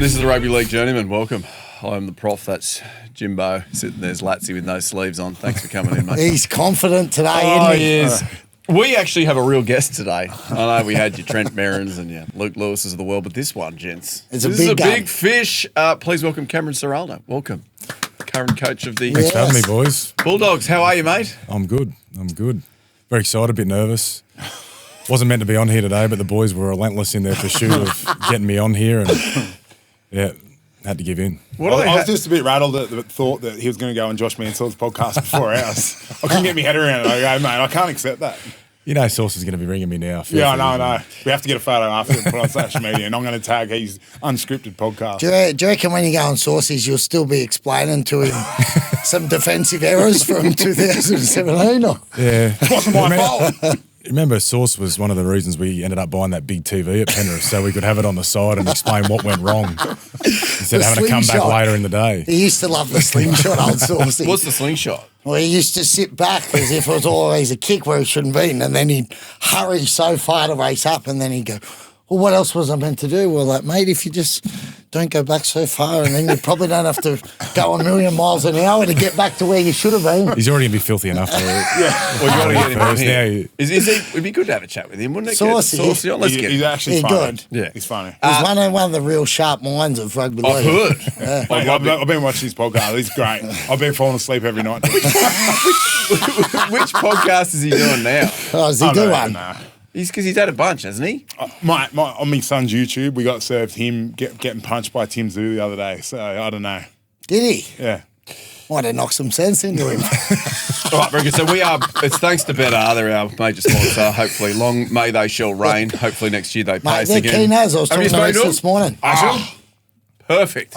This is the Rugby League Journeymen. Welcome. I'm the prof. That's Jimbo. Sitting there's Lachy with no sleeves on. Thanks for coming in, mate. He's confident today, Oh, isn't he? he is. We actually have a real guest today. I know we had your Trent Merrins and your Luke Lewises of the world, but this one, gents, It's this a is a big big fish. Please welcome Cameron Ciraldo. Welcome. Current coach of the Thanks for having me, boys. Bulldogs. How are you, mate? I'm good. Very excited, a bit nervous. Wasn't meant to be on here today, but the boys were relentless in their pursuit of getting me on here, and yeah, had to give in. I was just a bit rattled at the thought that he was going to go on Josh Mansell's podcast before ours. I couldn't get my head around it. I go, mate, I can't accept that. You know, Sauce is going to be ringing me now. Yeah, I know. We have to get a photo after and put it on social media, and I'm going to tag his unscripted podcast. Do you reckon when you go on Saucies, you'll still be explaining to him some defensive errors from 2017? Or? Yeah. It wasn't my fault. Remember, Sauce was one of the reasons we ended up buying that big TV at Penrith, so we could have it on the side and explain what went wrong instead of having to come back later in the day. He used to love the slingshot, old Saucy. What's the slingshot? Well, he used to sit back as if it was always a kick where it shouldn't be, and then he'd hurry so far to race up, and then he'd go, well, what else was I meant to do? Well, like, mate, if you just don't go back so far, and then you probably don't have to go a million miles an hour to get back to where you should have been. He's already going to be filthy enough for it. Yeah. Well, you want to get him on First, here. It'd be good to have a chat with him, wouldn't it? Saucy. Get Saucy on. Let's get He's him. actually He's funny. good. Yeah. He's funny. He's one of the real sharp minds of rugby league. I've heard. Yeah. Mate, I've been watching his podcast. He's great. I've been falling asleep every night. Which podcast is he doing now? Oh, does he do one? Nah. Because he's had a bunch, hasn't he? On my son's YouTube, we got served him getting punched by Tim Zoo the other day. So I don't know. Did he? Yeah. Might have knocked some sense into him. All right, very good. So it's thanks to Better. They're our major sponsor. Hopefully, long may they shall reign. Hopefully next year they pay Mate, us they're again. keen as. I was Have you talking to spoken Rex to them? this morning. Perfect.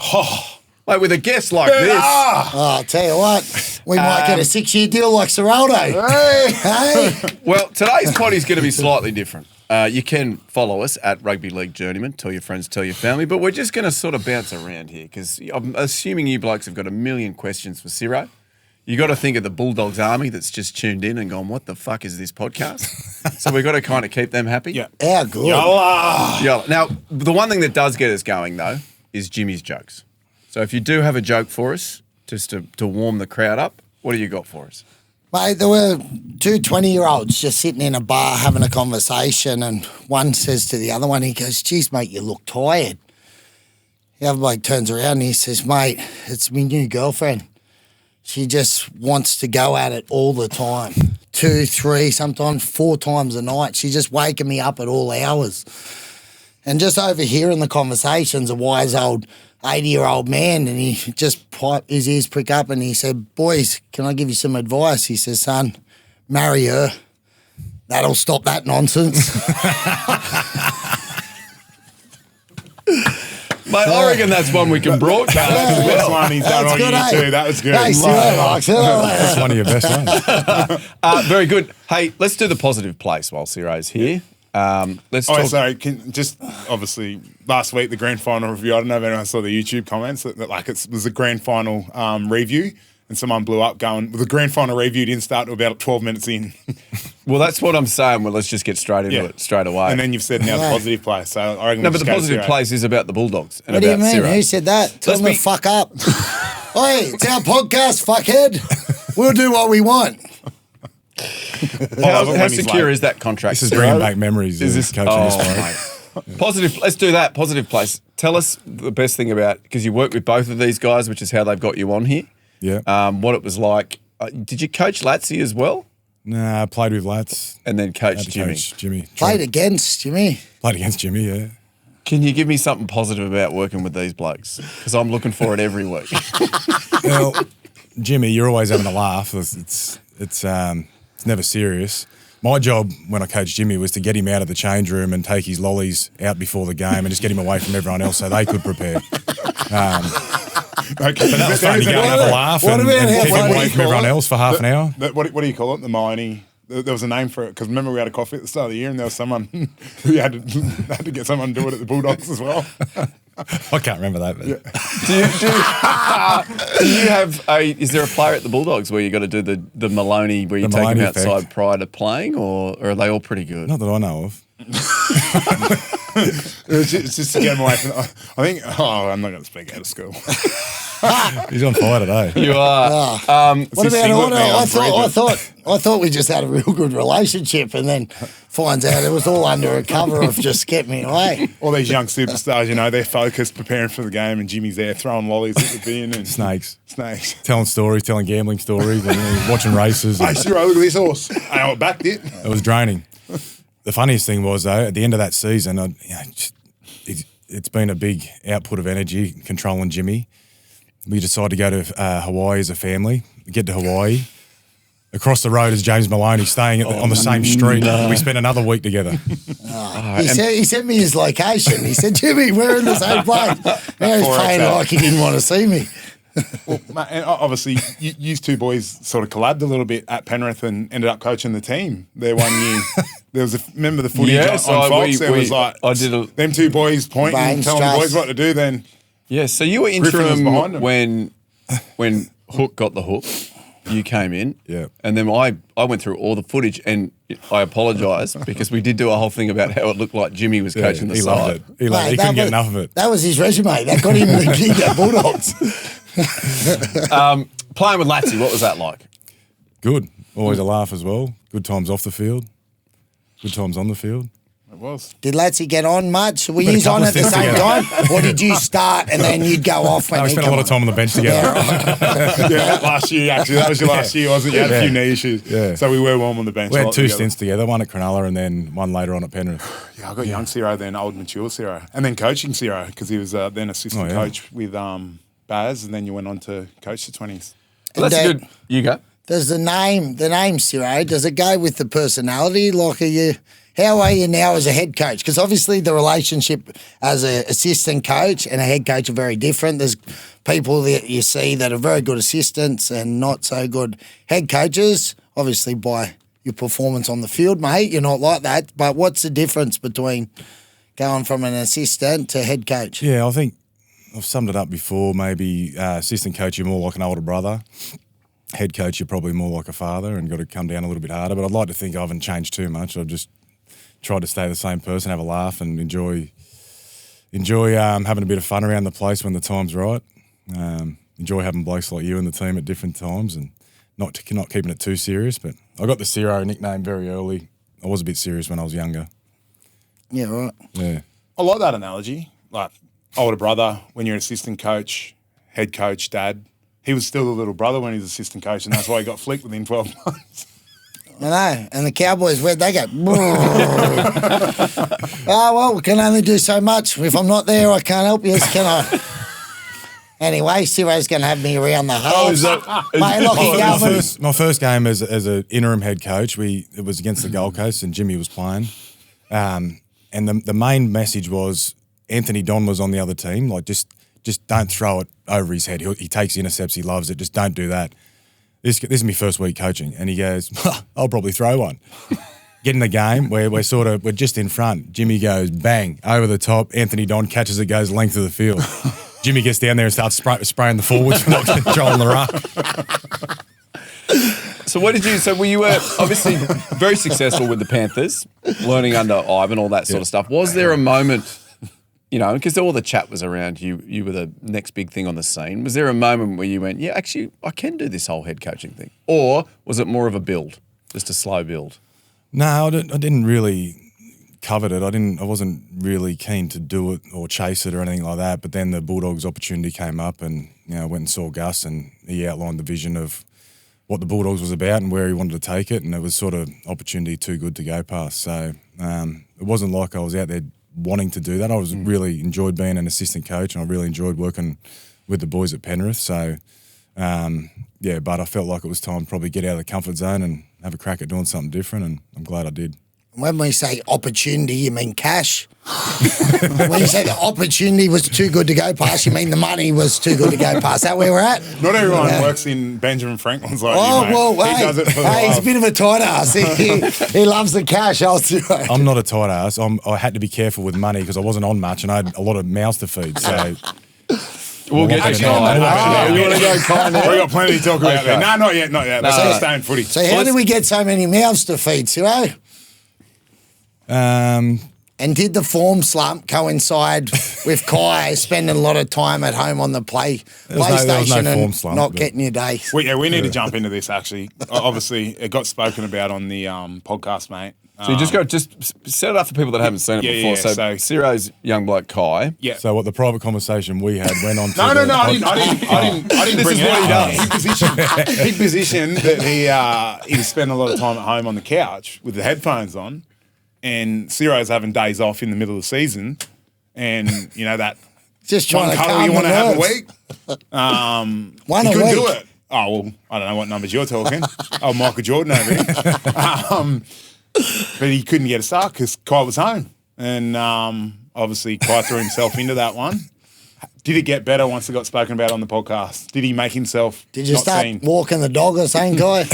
Mate, with a guest like this. Oh, I'll tell you what, we might get a 6-year deal like Ciraldo. Hey. Well, today's pod is going to be slightly different. You can follow us at Rugby League Journeyman. Tell your friends, tell your family. But we're just going to sort of bounce around here because I'm assuming you blokes have got a million questions for Ciro. You got to think of the Bulldogs army that's just tuned in and gone, what the fuck is this podcast? So we've got to kind of keep them happy. Yeah. How good. Yeah. Now, the one thing that does get us going, though, is Jimmy's jokes. So if you do have a joke for us, just to warm the crowd up, what do you got for us? Mate, there were two 20-year-olds just sitting in a bar having a conversation, and one says to the other one, he goes, geez, mate, you look tired. The other bloke turns around and he says, mate, it's my new girlfriend. She just wants to go at it all the time. 2, 3, sometimes 4 times a night. She's just waking me up at all hours. And just overhearing the conversations, a wise old 80-year-old man, and he just his ears prick up and he said, boys, can I give you some advice? He says, son, marry her. That'll stop that nonsense. Mate, I reckon that's one we can broadcast as That's well. one he's done That's on good, YouTube. eh? That was good. Hey, Ciro likes it. That's one of your best ones. Very good. Hey, let's do the positive place while Ciro's here. Let's Oh, talk. sorry. Obviously, last week, the grand final review, I don't know if anyone saw the YouTube comments, that it was a grand final review, and someone blew up going, well, the grand final review didn't start until about 12 minutes in. Well, that's what I'm saying. Well, let's just get straight into it straight away. And then you've said now the positive place. So I reckon no, we'll but just the go positive Ciro. place is about the Bulldogs and What do you about mean? Ciro. Who said that? Tell Let's them be- to fuck up. Oi, it's our podcast, fuckhead. We'll do what we want. How when he's secure late. is that contract? This is Ciro? bringing back memories Is of this coaching this bloke. mate. Positive. Let's do that. Positive place. Tell us the best thing about, because you work with both of these guys, which is how they've got you on here. Yeah. What it was like. Did you coach Lachy as well, Nah, I played with Lats. and then Had coach to Jimmy? coach Jimmy. Played against Jimmy. Played against Jimmy, yeah. Can you give me something positive about working with these blokes? Because I'm looking for it every week. Well, Jimmy, you're always having a laugh. It's never serious. My job when I coached Jimmy was to get him out of the change room and take his lollies out before the game and just get him away from everyone else so they could prepare. Okay, But that was fun to go and have a laugh What and about how keep him funny away you from call everyone it? else for half an hour. What do you call it? The Maloney. There was a name for it because remember we had a coffee at the start of the year and there was someone who had to get someone to do it at the Bulldogs as well. I can't remember that. But Do you have is there a player at the Bulldogs where you got to do the Maloney where you The take Maloney him outside effect. prior to playing, or are they all pretty good? Not that I know of. It's just to get him away from. I think. Oh, I'm not going to speak out of school. He's on fire today. You are. What about order? I thought we just had a real good relationship, and then finds out it was all under a cover of just get me away. All these young superstars, you know, they're focused, preparing for the game, and Jimmy's there throwing lollies at the bin and Snakes. telling Stories, telling gambling stories, and watching races. Hey, Ciro, look at this horse. I backed it. It was draining. The funniest thing was, though, at the end of that season, it's been a big output of energy controlling Jimmy. We decided to go to Hawaii as a family. We get to Hawaii. Across the road is James Maloney staying on the same street. We spent another week together. He sent me his location. He said, Jimmy, we're in the same place. Now he's playing like he didn't want to see me. Well, mate, and obviously, you two boys sort of collabed a little bit at Penrith and ended up coaching the team there one year. There was remember the footage on Fox? There was like them two boys pointing and telling the boys what to do. Then so you were interim when Hook got the hook. You came in, and then I went through all the footage, and I apologise because we did do a whole thing about how it looked like Jimmy was coaching the side. He loved it. He couldn't get enough of it. That was his resume. That got him the gig at Bulldogs. Playing with Lachy, what was that like? Good. Always a laugh as well. Good times off the field. Good times on the field. It was. Did Lachy get on much? Were you on at the same time? Or did you start and then you'd go off when we spent a lot of time on the bench together. Last year, actually. That was your last year, wasn't it? You had a few knee issues. Yeah. So we were warm on the bench. We had two stints together, one at Cronulla and then one later on at Penrith. I got young Ciro, then old mature Ciro. And then coaching Ciro, because he was then assistant coach with Baz, and then you went on to coach the 20s. Well, that's good. You go. Does the name Ciro, does it go with the personality? Like, how are you now as a head coach? Because obviously the relationship as an assistant coach and a head coach are very different. There's people that you see that are very good assistants and not so good head coaches. Obviously by your performance on the field, mate, you're not like that. But what's the difference between going from an assistant to head coach? Yeah, I think I've summed it up before. Maybe assistant coach, you're more like an older brother. Head coach, you're probably more like a father and got to come down a little bit harder. But I'd like to think I haven't changed too much. I've just tried to stay the same person, have a laugh and enjoy having a bit of fun around the place when the time's right. Enjoy having blokes like you in the team at different times and not keeping it too serious. But I got the Ciro nickname very early. I was a bit serious when I was younger. Yeah, right. Yeah. I like that analogy. Like older brother, when you're an assistant coach, head coach, dad. He was still the little brother when he was assistant coach, and that's why he got flicked within 12 months. I know. And the Cowboys, where'd they go? Well, we can only do so much. If I'm not there, I can't help you, can I? Anyway, Ciro's going to have me around the house. My first game as an interim head coach, it was against the Gold Coast, and Jimmy was playing. And the main message was Anthony Don was on the other team. Like, just don't throw it over his head. He takes intercepts. He loves it. Just don't do that. This is my first week coaching. And he goes, I'll probably throw one. Get in the game where we're just in front. Jimmy goes, bang, over the top. Anthony Don catches it, goes length of the field. Jimmy gets down there and starts spraying the forwards for not controlling the ruck. So were you obviously very successful with the Panthers, learning under Ivan, all that sort of stuff. Was there a moment, because all the chat was around you were the next big thing on the scene. Was there a moment where you went, yeah, actually, I can do this whole head coaching thing? Or was it more of a build, just a slow build? No, I didn't really covet it. I wasn't really keen to do it or chase it or anything like that. But then the Bulldogs opportunity came up and, went and saw Gus and he outlined the vision of what the Bulldogs was about and where he wanted to take it. And it was sort of opportunity too good to go past. So it wasn't like I was out there wanting to do that. I was really enjoyed being an assistant coach and I really enjoyed working with the boys at Penrith. So, but I felt like it was time to probably get out of the comfort zone and have a crack at doing something different, and I'm glad I did. When we say opportunity, you mean cash? When you say the opportunity was too good to go past, you mean the money was too good to go past? Is that where we're at? Not everyone works in Benjamin Franklin's like he does it for he's a bit of a tight ass. He loves the cash. I'm not a tight ass. I had to be careful with money because I wasn't on much and I had a lot of mouths to feed. So we'll get to Kai. You want to go Kai now? We've got plenty to talk about there. No, not yet. Let's stay in footy. So how do we get so many mouths to feed, Ciro? And did the form slump coincide with Kai spending a lot of time at home on the PlayStation no form and slump, not but- getting your days? We need to jump into this, actually. Obviously, it got spoken about on the podcast, mate. So you just set it up for people that haven't seen it before. So Ciro's young bloke Kai. Yeah. So what the private conversation we had went on to No, the I didn't This bring is it what he up. does. He positioned that he spent a lot of time at home on the couch with the headphones on, and Ciro's having days off in the middle of the season, and that Just one trying to colour calm you want the to have a nerves. week. One He a couldn't week. do it. Oh, well, I don't know what numbers you're talking. Oh, Michael Jordan over here. But he couldn't get a start because Kai was home. And obviously Kai threw himself into that one. Did it get better once it got spoken about on the podcast? Did he make himself Did you not start seen? walking the dog or something, Kai?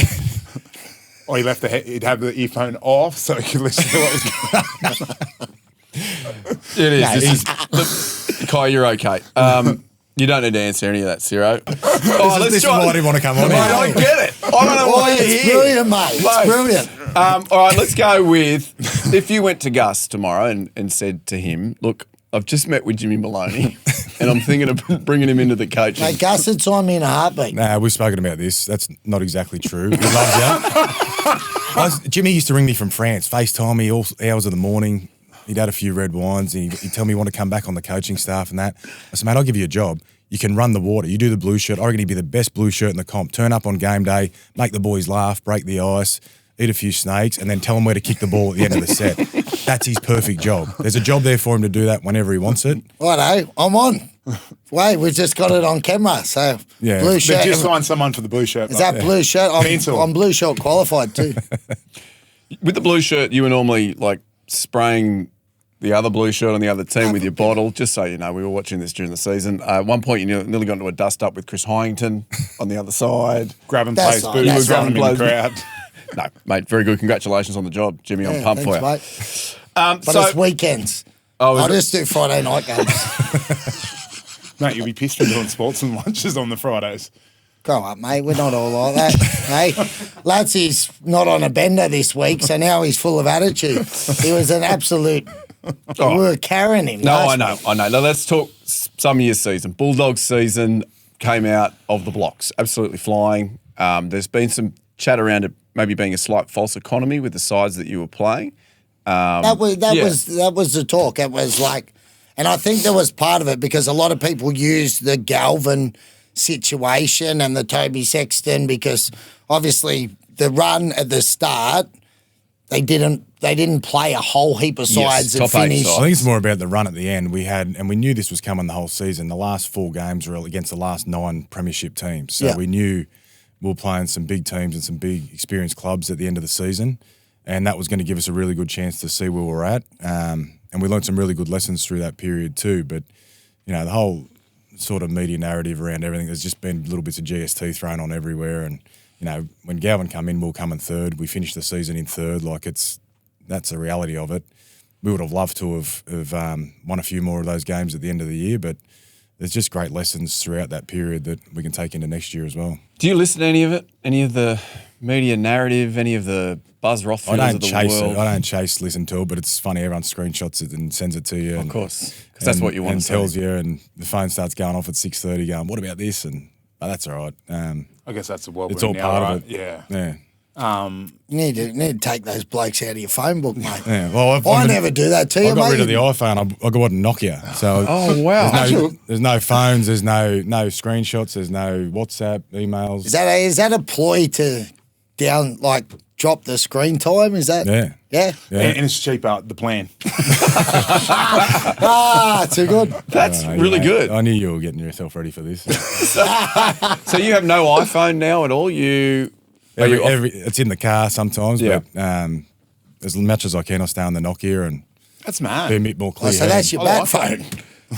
Or he left he'd have the earphone off so he could listen to what was going on. It is. No, This is Kai, you're okay. You don't need to answer any of that, Ciro. This is why I didn't want to come on. Mate, I get it. I don't know why you're it's here. brilliant, mate. It's Mate. brilliant. All right, let's go with if you went to Gus tomorrow and said to him, look, I've just met with Jimmy Maloney and I'm thinking of bringing him into the coaching. Mate, Gus would sign me in a heartbeat. Nah, we've spoken about this. That's not exactly true. He loves you. Jimmy used to ring me from France, FaceTime me all hours of the morning. He'd had a few red wines. He'd tell me he want to come back on the coaching staff and that. I said, mate, I'll give you a job. You can run the water. You do the blue shirt. I reckon he'd be the best blue shirt in the comp. Turn up on game day, make the boys laugh, break the ice, eat a few snakes, and then tell them where to kick the ball at the end of the set. That's his perfect job. There's a job there for him to do that whenever he wants it. Righto, I'm on. Wait, we've just got it on camera. So, Yeah. blue They've shirt. Just find someone for the blue shirt. Is that blue shirt? Pencil. I'm blue shirt qualified too. With the blue shirt, you were normally like spraying the other blue shirt on the other team with your bottle. Just so you know, we were watching this during the season. At one point, you nearly got into a dust-up with Chris Hyington on the other side. Grabbing That's plays not- boots, that's throwing him in the not- crowd. No, mate, very good. Congratulations on the job, Jimmy. I'm Yeah, pumped for you. thanks, mate. But So- it's weekends. Oh, is I it? just do Friday night games. Mate, you'll be pissed for doing sports and lunches on the Fridays. Grow up, mate. We're not all like that. Hey, Lachy's not on a bender this week, so now he's full of attitude. He was an absolute. We were carrying him. No, last I week. know. Now let's talk some year's season. Bulldogs season came out of the blocks, absolutely flying. There's been some chat around it maybe being a slight false economy with the sides that you were playing. That was yeah. the talk. It was like, and I think there was part of it because a lot of people used the Galvin situation and the Toby Sexton because obviously the run at the start they didn't play a whole heap of sides that top eight finished. sides. I think it's more about the run at the end. We had, and we knew this was coming the whole season. The last 4 games were against the last 9 premiership teams. So Yeah. we knew we were playing some big teams and some big experienced clubs at the end of the season. And that was going to give us a really good chance to see where we're at. And we learned some really good lessons through that period too. But, the whole sort of media narrative around everything, there's just been little bits of GST thrown on everywhere. And, when Galvin come in, we'll come in third. We finished the season in third. That's the reality of it. We would have loved to have won a few more of those games at the end of the year, but there's just great lessons throughout that period that we can take into next year as well. Do you listen to any of it? Any of the media narrative? Any of the Buzz Rothfields of the world? I don't listen to it, but it's funny. Everyone screenshots it and sends it to you. Of course, because that's what you want and to tells see. you, and the phone starts going off at 6:30 going, what about this? But that's all right. I guess that's the world It's we're all in now, part right? of it. Yeah. Yeah. You need to take those blokes out of your phone book, mate. Yeah. Well, I never do that to you, I got mate. rid of the iPhone. I got one Nokia. So Oh, wow. there's no phones. There's no screenshots. There's no WhatsApp, emails. Is that a ploy to drop the screen time? Is that? Yeah. Yeah. Yeah. And it's cheaper, the plan. Too good. That's really good. I knew you were getting yourself ready for this. So you have no iPhone now at all? It's in the car sometimes, Yeah. but as much as I can, I stay on the Nokia and That's be a mad. bit more Oh, clear. so that's your bad phone.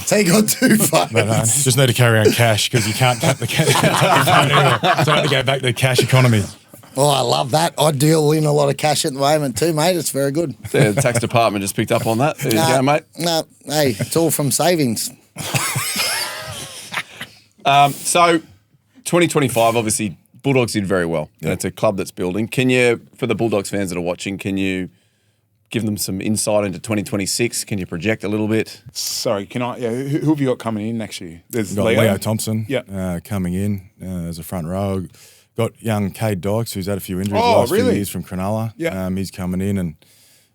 So you got 2 phones. Just need to carry on cash because you can't tap the cash. So I have to go back to the cash economy. Oh, I love that. I deal in a lot of cash at the moment too, mate. It's very good. The tax department just picked up on that. There you go, mate. No, hey, it's all from savings. So 2025, obviously, Bulldogs did very well. It's a club that's building. Can you, for the Bulldogs fans that are watching, can you give them some insight into 2026? Can you project a little bit? Sorry, can I? Yeah, who have you got coming in next year? There's Got Leo Thompson Yeah. coming in as a front row. Got young Cade Dykes, who's had a few injuries Oh, the last few really? years from Cronulla. Yeah. He's coming in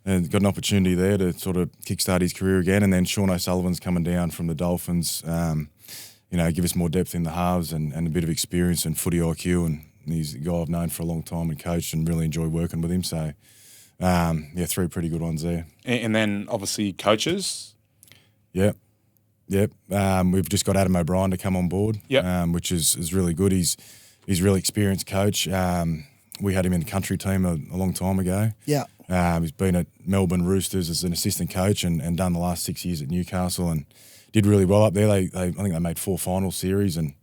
and got an opportunity there to sort of kickstart his career again. And then Sean O'Sullivan's coming down from the Dolphins, give us more depth in the halves and a bit of experience and footy IQ. And he's a guy I've known for a long time and coached and really enjoy working with him. So, three pretty good ones there. And then obviously coaches. Yep. We've just got Adam O'Brien to come on board, which is really good. He's a really experienced coach. We had him in the country team a long time ago. Yeah. He's been at Melbourne Roosters as an assistant coach and done the last 6 years at Newcastle and did really well up there. I think they made 4 final series and,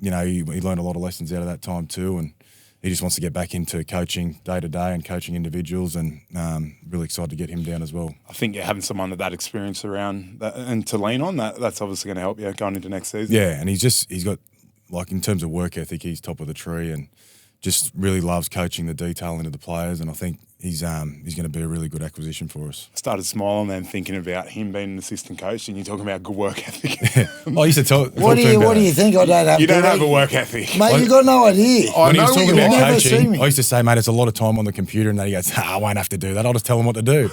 he learned a lot of lessons out of that time too. And he just wants to get back into coaching day to day and coaching individuals and really excited to get him down as well. I think having someone of that experience around that, and to lean on, that's obviously going to help you going into next season. Yeah, and he's got, like in terms of work ethic, he's top of the tree and just really loves coaching the detail into the players, and I think he's going to be a really good acquisition for us. I started smiling then thinking about him being an assistant coach and you're talking about good work ethic. I used to talk What do you think I don't have? You don't have a work ethic. Mate, you got no idea. I When he know was what talking you about want. never seen coaching, me. I used to say, mate, it's a lot of time on the computer, and then he goes, I won't have to do that. I'll just tell him what to do.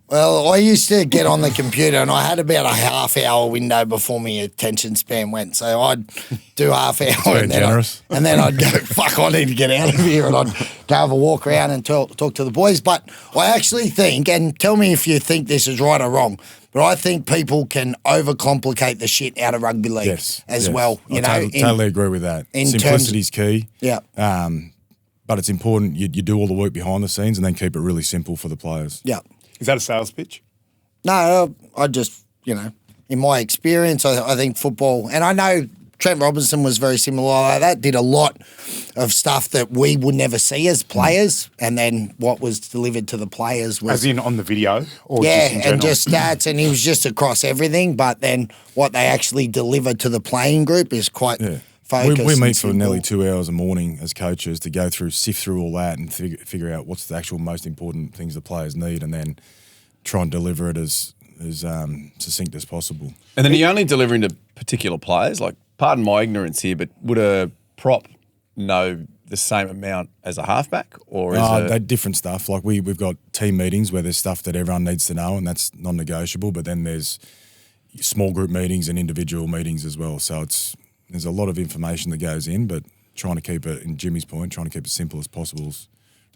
Well, I used to get on the computer and I had about a half-hour window before my attention span went. So I'd do half hour very and then, generous. and then I'd go, fuck, I need to get out of here, and I'd go have a walk around and talk to the boys. But I actually think, and tell me if you think this is right or wrong, but I think people can overcomplicate the shit out of rugby league Yes. well. I totally agree with that. Simplicity's key. Yeah. But it's important you do all the work behind the scenes and then keep it really simple for the players. Yeah. Is that a sales pitch? No, I just, in my experience, I think football, and I know Trent Robinson was very similar like that, did a lot of stuff that we would never see as players, and then what was delivered to the players was... As in on the video? Or yeah, just in general? and just stats, and he was just across everything, but then what they actually delivered to the playing group is quite... Yeah. focused We and meet for simple. nearly 2 hours a morning as coaches to go through, sift through all that and figure out what's the actual most important things the players need and then try and deliver it as succinct as possible. And then are you only delivering to particular players? Like, pardon my ignorance here, but would a prop know the same amount as a halfback? Or is They're different stuff. Like we've got team meetings where there's stuff that everyone needs to know and that's non-negotiable, but then there's small group meetings and individual meetings as well. So there's a lot of information that goes in, but trying to keep it, in Jimmy's point, trying to keep it simple as possible is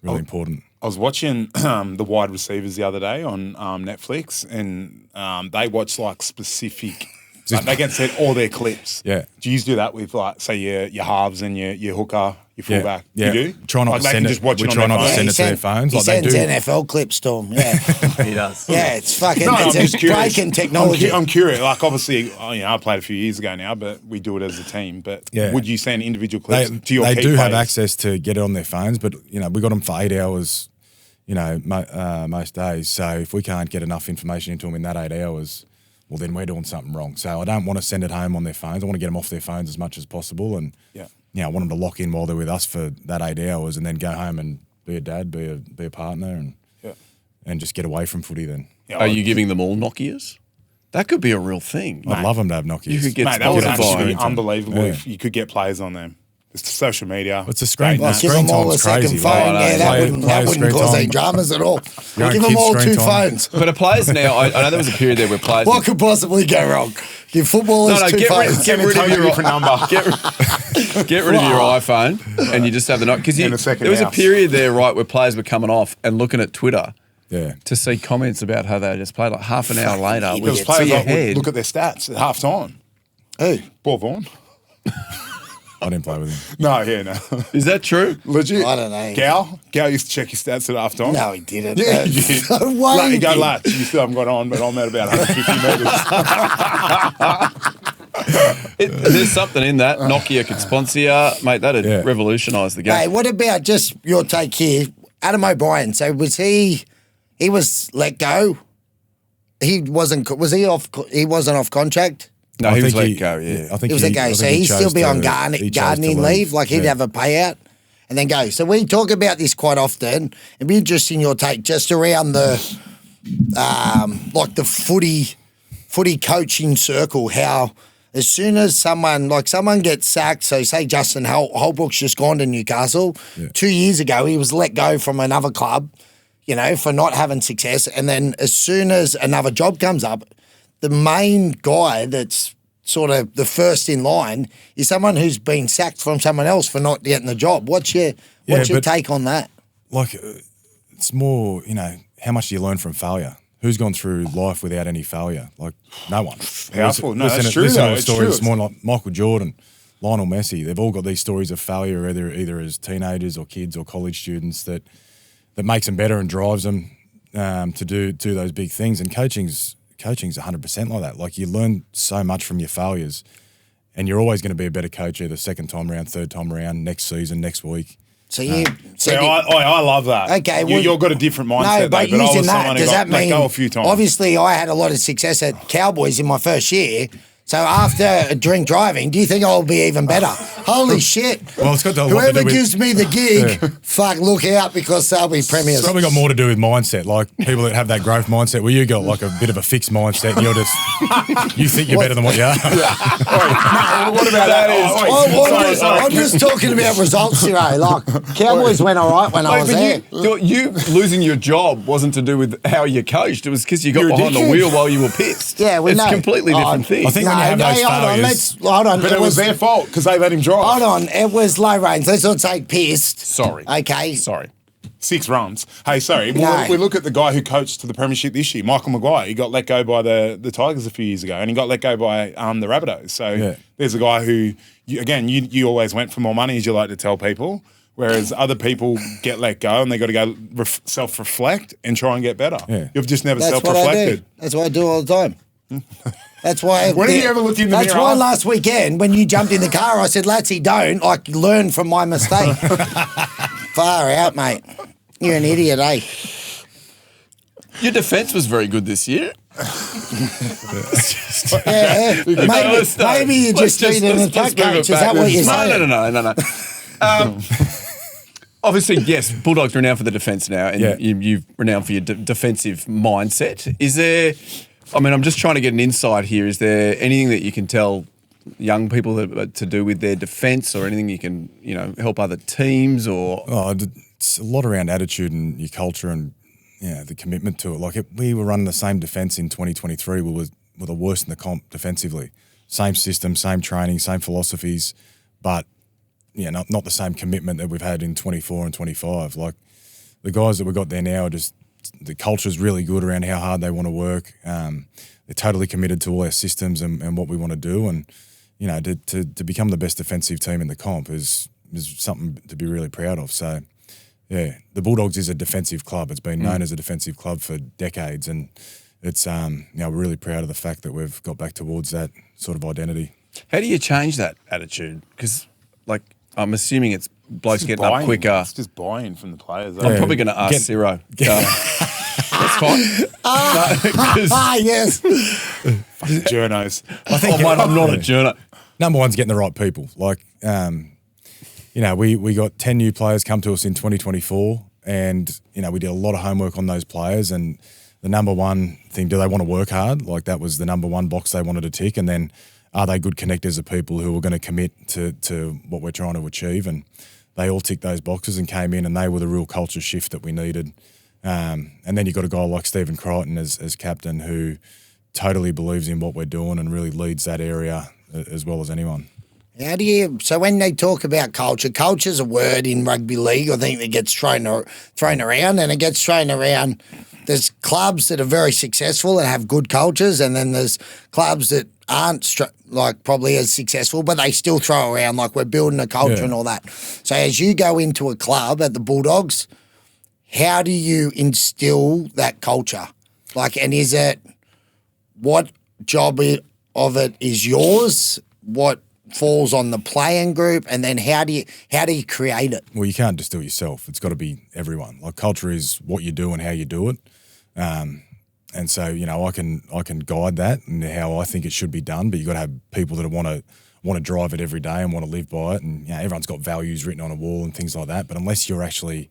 really important. I was watching the wide receivers the other day on Netflix, and they watch like specific. Like they get set all their clips. Yeah. Do you do that with like say your halves and your hooker, your fullback? Yeah. You do. Try not like to they send can it. just watch We it on try their not to phone? send it to their phones. He Like they sends do. NFL clips to them, yeah. he does? Yeah, it's fucking, No, I'm it's just a curious. breaking technology. I'm curious. Like obviously, I played a few years ago now, but we do it as a team. But Yeah. would you send individual clips to your They key do have players? access to get it on their phones, but we got them for 8 hours, most days. So if we can't get enough information into them in that 8 hours, well, then we're doing something wrong. So I don't want to send it home on their phones. I want to get them off their phones as much as possible, and I want them to lock in while they're with us for that 8 hours, and then go home and be a dad, be a partner, and just get away from footy. Then Are you giving them all Nokias? That could be a real thing. I'd love them to have Nokias. You could get Mate, that would sponsored actually be by. unbelievable Yeah. if you could get players on them. It's social media. It's a screen. Well, the give screen them all a time's second crazy. phone. Like, Yeah, that player- wouldn't player screen cause time. any dramas at all. Your own Give them kid's all screen 2 time. phones. But are players now? I know there was a period there where players. What could possibly go wrong? Give footballers No, 2 get rid, phones. get rid of Totally your different number. Get rid of your iPhone and you just have the note. Because In a second there was a house. period there, right, where players were coming off and looking at Twitter Yeah. to see comments about how they just played like half an hour later. idiots. With Because players your like, would head. look at their stats at half time. Who? Paul Vaughan. I didn't play with him. No, yeah, no. Is that true? Legit. I don't know. Gal used to check his stats at half time. No, he didn't. Yeah, he did. No way. Like, he you go, didn't. Latch, you still haven't got on, but I'm at about 150 metres. Uh. There's something in that. Nokia could sponsor you. Mate, that'd revolutionise the game. Hey, what about just your take here? Adam O'Brien. So was he was let go? He wasn't off contract? No, I he was think let go, yeah. I think He was let go. So he'd still be on gardening leave. Like he'd have a payout. and then go. So we talk about this quite often. It'd be interesting your take just around the like the footy coaching circle, how as soon as someone gets sacked, so say Justin Holbrook's just gone to Newcastle. 2 years ago, he was let go from another club, you know, for not having success. And then as soon as another job comes up, the main guy that's sort of the first in line is someone who's been sacked from someone else for not getting the job. What's your take on that? Like, it's more, you know, how much do you learn from failure? Who's gone through life without any failure? Like, no one. Powerful. No, that's true, listen though. to It's stories true. more like Michael Jordan, Lionel Messi. They've all got these stories of failure, either as teenagers or kids or college students that makes them better and drives them to do those big things. And coaching's 100% like that. Like, you learn so much from your failures, and you're always going to be a better coach either second time around, third time around, next season, next week. So you So I love that. Okay, well, you've got a different mindset. No, but though, I using was that, someone who does got that mean? let go a few times. Obviously, I had a lot of success at Cowboys in my first year. So after drink driving, do you think I'll be even better? Holy shit! Well, it's got a lot to Whoever do with- gives me the gig, fuck, look out because they'll be premiers. It's probably got more to do with mindset, like people that have that growth mindset where you got like a bit of a fixed mindset and you're just, you think you're better than what you are. What about that? I'm just talking about results, Ciro. Like, Cowboys went all right when I was there. You losing your job wasn't to do with how you coached. It was because you got You're a behind the dickhead. wheel while you were pissed. Yeah, we it's know. a completely different thing. I think when you have those failures, hold on. But it was their fault because they let him drive. Hold on, it was low range. Let's not say pissed. Sorry. Okay. Sorry. 6 runs. Hey, sorry. No. We look at the guy who coached to the premiership this year, Michael Maguire. He got let go by the Tigers a few years ago, and he got let go by the Rabbitohs. So there's a guy who, you always went for more money, as you like to tell people, whereas other people get let go and they got to go self-reflect and try and get better. Yeah. You've just never That's what I do. self-reflected. That's what I do all the time. That's why. When have you ever looked in the That's mirror? why last weekend when you jumped in the car, I said, "Latsy, don't learn from my mistake." Far out, mate. You're an idiot, eh? Your defence was very good this year. Yeah, maybe you just need an attack coach. Is that what you're saying? No. Obviously, yes, Bulldogs renowned for the defence now, and you've renowned for your defensive mindset. Is there? I mean, I'm just trying to get an insight here. Is there anything that you can tell young people to do with their defence, or anything you can, help other teams, or? Oh, it's a lot around attitude and your culture and the commitment to it. Like we were running the same defence in 2023. We were the worst in the comp defensively. Same system, same training, same philosophies, but not the same commitment that we've had in 24 and 25. Like the guys that we've got there now are just, the culture's really good around how hard they want to work. They're totally committed to all our systems and what we want to do. And, to become the best defensive team in the comp is something to be really proud of. So, yeah, the Bulldogs is a defensive club. It's been known as a defensive club for decades. And it's, we're really proud of the fact that we've got back towards that sort of identity. How do you change that attitude? Because, I'm assuming it's blokes getting up quicker. It's just buying from the players. I'm probably going to ask Ciro. That's fine. Yes. Journos. I think I'm not a journo. Number one's getting the right people. We got 10 new players come to us in 2024, and we did a lot of homework on those players. And the number one thing, do they want to work hard? Like that was the number one box they wanted to tick. And then, are they good connectors of people who are going to commit to what we're trying to achieve? And they all ticked those boxes and came in, and they were the real culture shift that we needed. And then you've got a guy like Stephen Crichton as captain who totally believes in what we're doing and really leads that area as well as anyone. So when they talk about culture's a word in rugby league, I think that gets thrown around, and it gets thrown around. There's clubs that are very successful and have good cultures, and then there's clubs that aren't probably as successful, but they still throw around like we're building a culture and all that. So as you go into a club at the Bulldogs, how do you instill that culture? And is it, what job of it is yours? What falls on the playing group? And then how do you create it? Well, you can't just do it yourself. It's got to be everyone. Culture is what you do and how you do it. And so, I can guide that and how I think it should be done, but you've got to have people that want want to drive it every day and want to live by it. And everyone's got values written on a wall and things like that. But unless you're actually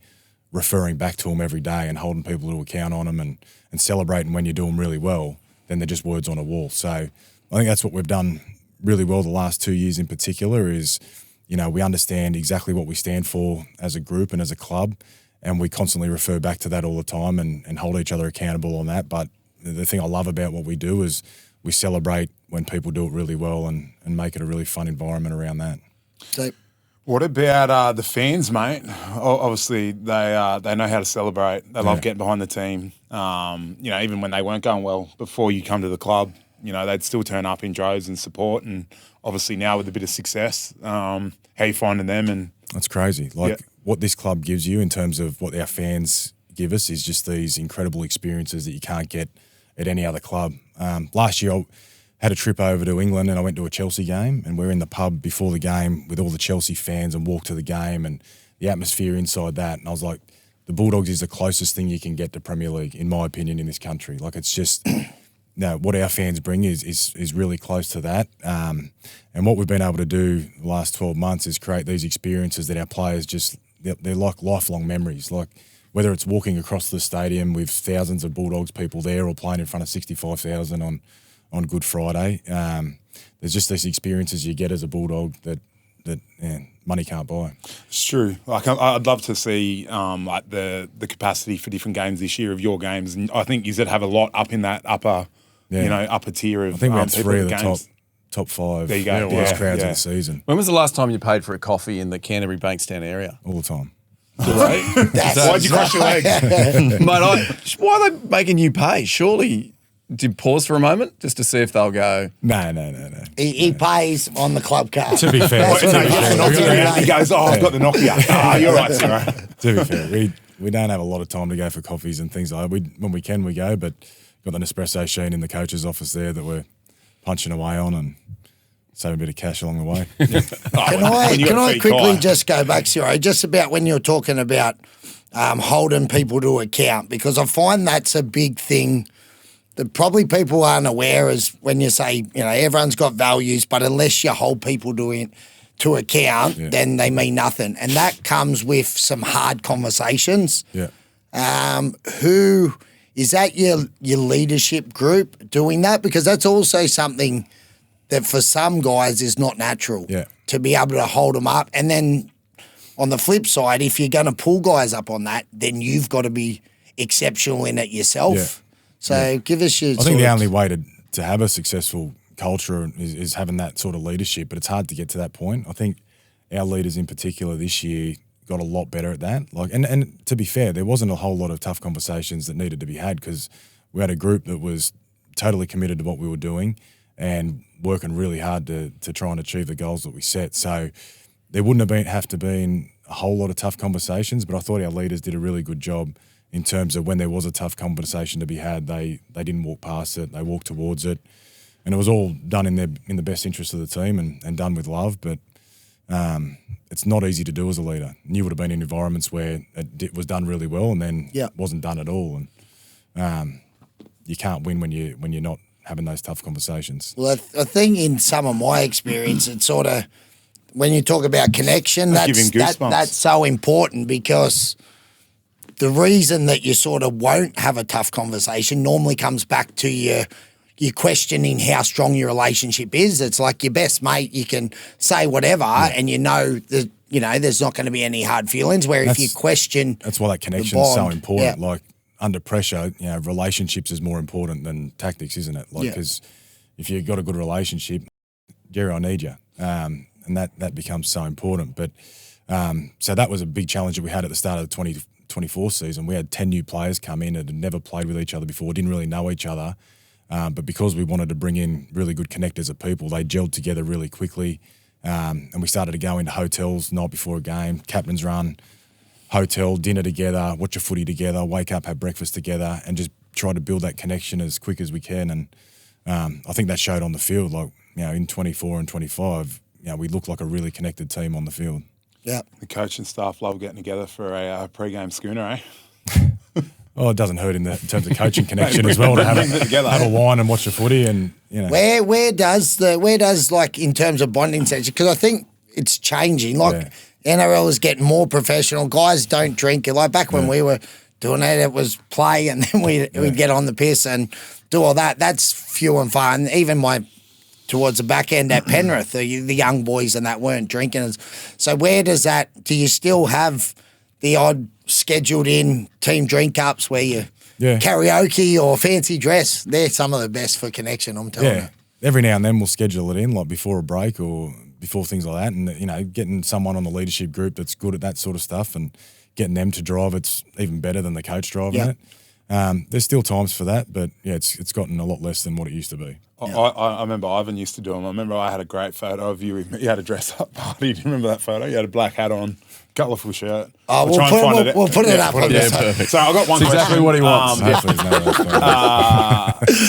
referring back to them every day and holding people to account on them and celebrating when you do them really well, then they're just words on a wall. So I think that's what we've done really well the last 2 years in particular is, we understand exactly what we stand for as a group and as a club, and we constantly refer back to that all the time and hold each other accountable on that. But the thing I love about what we do is we celebrate when people do it really well and make it a really fun environment around that. So, What about the fans, mate? Obviously, they know how to celebrate. They love getting behind the team. Even when they weren't going well before you come to the club, they'd still turn up in droves and support. And obviously now with a bit of success, how you finding them? And that's crazy. What this club gives you in terms of what our fans give us is just these incredible experiences that you can't get at any other club. Last year, I had a trip over to England and I went to a Chelsea game, and we're in the pub before the game with all the Chelsea fans and walked to the game and the atmosphere inside that. And I was like, the Bulldogs is the closest thing you can get to Premier League, in my opinion, in this country. It's just, what our fans bring is really close to that. And what we've been able to do the last 12 months is create these experiences that our players they're like lifelong memories. Like whether it's walking across the stadium with thousands of Bulldogs people there or playing in front of 65,000 on Good Friday. There's just these experiences you get as a Bulldog that money can't buy. it's true. I'd love to see the capacity for different games this year of your games, and I think you should have a lot up in that upper tier of. I think we had people 3 of the games. top 5 There you go. worst Yeah, crowds yeah. of the season When was the last time you paid for a coffee in the Canterbury Bankstown area? all the time. Why'd you crush your leg? Mate, why are they making you pay? Surely, do you pause for a moment just to see if they'll go? No. he pays on the club card. To be fair, He goes, I've got the Nokia. You're right, Ciro. to be fair, we don't have a lot of time to go for coffees and things like that. When we can, we go, but got an espresso machine in the coach's office there that we're punching away on and saving a bit of cash along the way. Can I quickly just go back, Ciro, just about when you're talking about holding people to account, because I find that's a big thing that probably people aren't aware is when you say, everyone's got values, but unless you hold people to account, then they mean nothing. And that comes with some hard conversations. Yeah. Who is that your leadership group doing that? Because that's also something that for some guys is not natural to be able to hold them up. And then on the flip side, if you're going to pull guys up on that, then you've got to be exceptional in it yourself. Yeah. So give us your I think the only way to have a successful culture is having that sort of leadership, but it's hard to get to that point. I think our leaders in particular this year got a lot better at that. And to be fair, there wasn't a whole lot of tough conversations that needed to be had because we had a group that was totally committed to what we were doing and working really hard to try and achieve the goals that we set. So there wouldn't have to been a whole lot of tough conversations, but I thought our leaders did a really good job in terms of when there was a tough conversation to be had, they didn't walk past it, they walked towards it. And it was all done in the best interest of the team and done with love. But it's not easy to do as a leader. And you would have been in environments where it was done really well and then wasn't done at all. And you can't win when you're not having those tough conversations. Well, I think in some of my experience, it's sort of when you talk about connection, that's so important because the reason that you sort of won't have a tough conversation normally comes back to your questioning how strong your relationship is. It's like your best mate, you can say whatever and that, there's not going to be any hard feelings, where if you question that's why that connection is so important. Like under pressure, relationships is more important than tactics, isn't it? Because if you've got a good relationship, Jerry, I need you. And that becomes so important. But so that was a big challenge that we had at the start of the 2024 season. We had 10 new players come in and had never played with each other before, didn't really know each other. But because we wanted to bring in really good connectors of people, they gelled together really quickly. And we started to go into hotels night before a game, captain's run, hotel, dinner together, watch a footy together, wake up, have breakfast together, and just try to build that connection as quick as we can. And I think that showed on the field. In 24 and 25, we looked like a really connected team on the field. Yeah. The coach and staff love getting together for a pre-game schooner, eh? Oh, it doesn't hurt in terms of coaching connection as well to have a wine and watch the footy, and you know. Where does like in terms of bonding section? Because I think it's changing. Like NRL is getting more professional. Guys don't drink. Like back when we were doing it was play, and then we'd get on the piss and do all that. That's few and far. And even towards the back end at Penrith, the young boys and that weren't drinking. So where does that? Do you still have the odd scheduled in team drink ups where you karaoke or fancy dress? They're some of the best for connection, I'm telling you. Every now and then we'll schedule it in, like before a break or before things like that. And, you know, getting someone on the leadership group that's good at that sort of stuff and getting them to drive, it's even better than the coach driving it. There's still times for that, but it's gotten a lot less than what it used to be. I remember Ivan used to do them. I remember I had a great photo of you. You had a dress-up party. Do you remember that photo? You had a black hat on, colourful shirt. Oh, we'll put it up. Perfect. So I got one question. Exactly what he wants.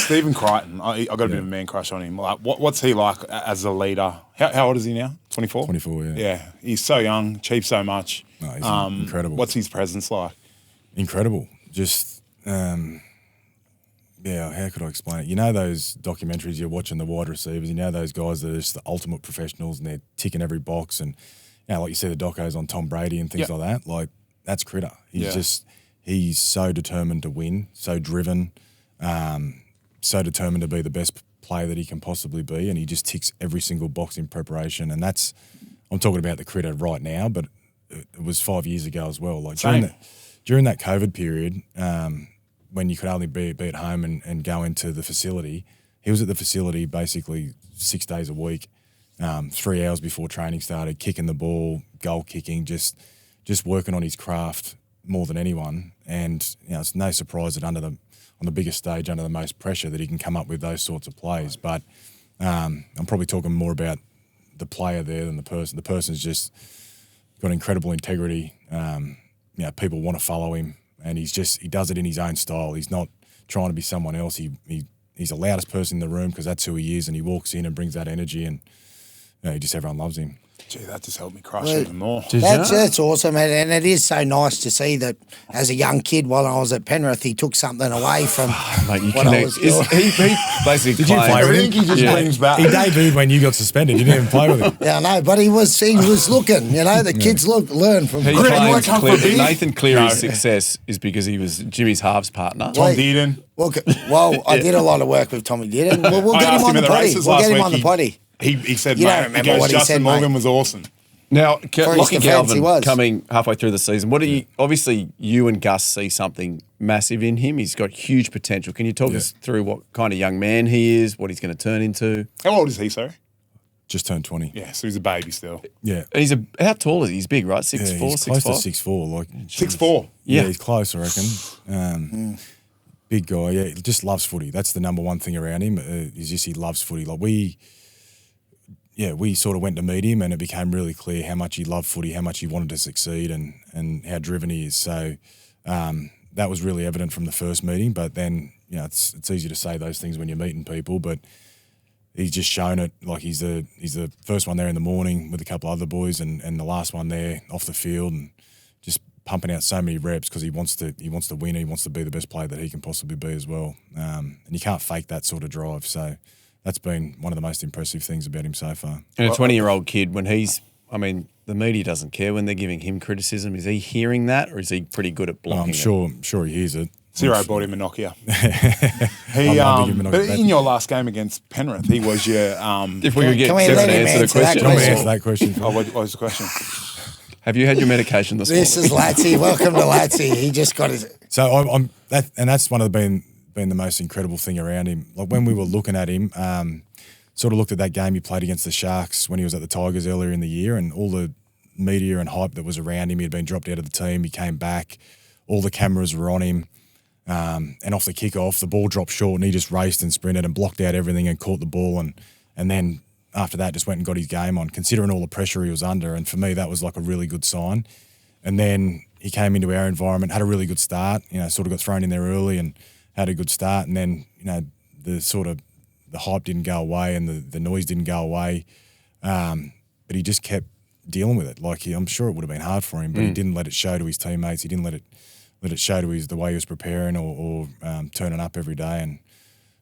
Stephen Crichton. I got a bit of a man crush on him. Like, what's he like as a leader? How old is he now? 24? 24, yeah. Yeah, he's so young, cheap so much. No, he's incredible. What's his presence like? Incredible. Just... how could I explain it? You know those documentaries you're watching, the wide receivers, you know those guys that are just the ultimate professionals and they're ticking every box, and you know, like you see the docos on Tom Brady and things like that, like that's Critter. He's so determined to win, so driven, so determined to be the best player that he can possibly be, and he just ticks every single box in preparation. And that's, I'm talking about the Critter right now, but it was 5 years ago as well. Like during that COVID period, when you could only be at home and go into the facility, he was at the facility basically 6 days a week, 3 hours before training started, kicking the ball, goal kicking, just working on his craft more than anyone. And you know, it's no surprise that on the biggest stage, under the most pressure, that he can come up with those sorts of plays. But I'm probably talking more about the player there than the person. The person's just got incredible integrity. You know, people want to follow him. And he does it in his own style. He's not trying to be someone else. He's the loudest person in the room because that's who he is, and he walks in and brings that energy, and you know, everyone loves him. Gee, that just helped me crush even more. That's awesome, and it is so nice to see that as a young kid, while I was at Penrith, he took something away from what I was doing. He basically Did you play with him? He just brings back. He debuted when you got suspended. You didn't even play with him. Yeah, I know, but he was looking. You know, the kids learn from. He claims Nathan Cleary's success is because he was Jimmy's halves partner. Tom Dearden. Well, I did a lot of work with Tommy Dearden. We'll get him on the potty. We'll get him on the potty. He said, you don't remember what he Justin said, Morgan mate. was awesome. Now, Lachy Galvin was. coming halfway through the season, obviously you and Gus see something massive in him. He's got huge potential. Can you talk us through what kind of young man he is, what he's going to turn into? How old is he, sorry? Just turned 20. Yeah, so he's a baby still. Yeah. And how tall is he? He's big, right? 6'4", he's 6'5"? close to 6'4". Like 6'4". Yeah, he's close, I reckon. Big guy, yeah. He just loves footy. That's the number one thing around him. Is just he loves footy. Like we sort of went to meet him, and it became really clear how much he loved footy, how much he wanted to succeed, and how driven he is. So that was really evident from the first meeting. But then, you know, it's easy to say those things when you're meeting people, but he's just shown it. Like he's the first one there in the morning with a couple other boys, and the last one there off the field, and just pumping out so many reps because he wants to win. He wants to be the best player that he can possibly be as well. And you can't fake that sort of drive. So that's been one of the most impressive things about him so far. And a 20-year-old kid, the media doesn't care when they're giving him criticism. Is he hearing that, or is he pretty good at blocking it? I'm sure he hears it. Ciro bought him a Nokia. But in your last game against Penrith, he was your... if we could get Kevin to answer the question. Can we answer that question? What was the question? Have you had your medication this morning? This is Lachy. Welcome to Lachy. He just got his... So that's one of been the most incredible thing around him. Like when we were looking at him, sort of looked at that game he played against the Sharks when he was at the Tigers earlier in the year, and all the media and hype that was around him. He had been dropped out of the team. He came back. All the cameras were on him. And off the kickoff, the ball dropped short, and he just raced and sprinted and blocked out everything and caught the ball. And then after that, just went and got his game on, considering all the pressure he was under. And for me, that was like a really good sign. And then he came into our environment, had a really good start. You know, sort of got thrown in there early and had a good start. And then, you know, the hype didn't go away and the noise didn't go away. But he just kept dealing with it. Like I'm sure it would have been hard for him, but he didn't let it show to his teammates. He didn't let it let it show to the way he was preparing or turning up every day. And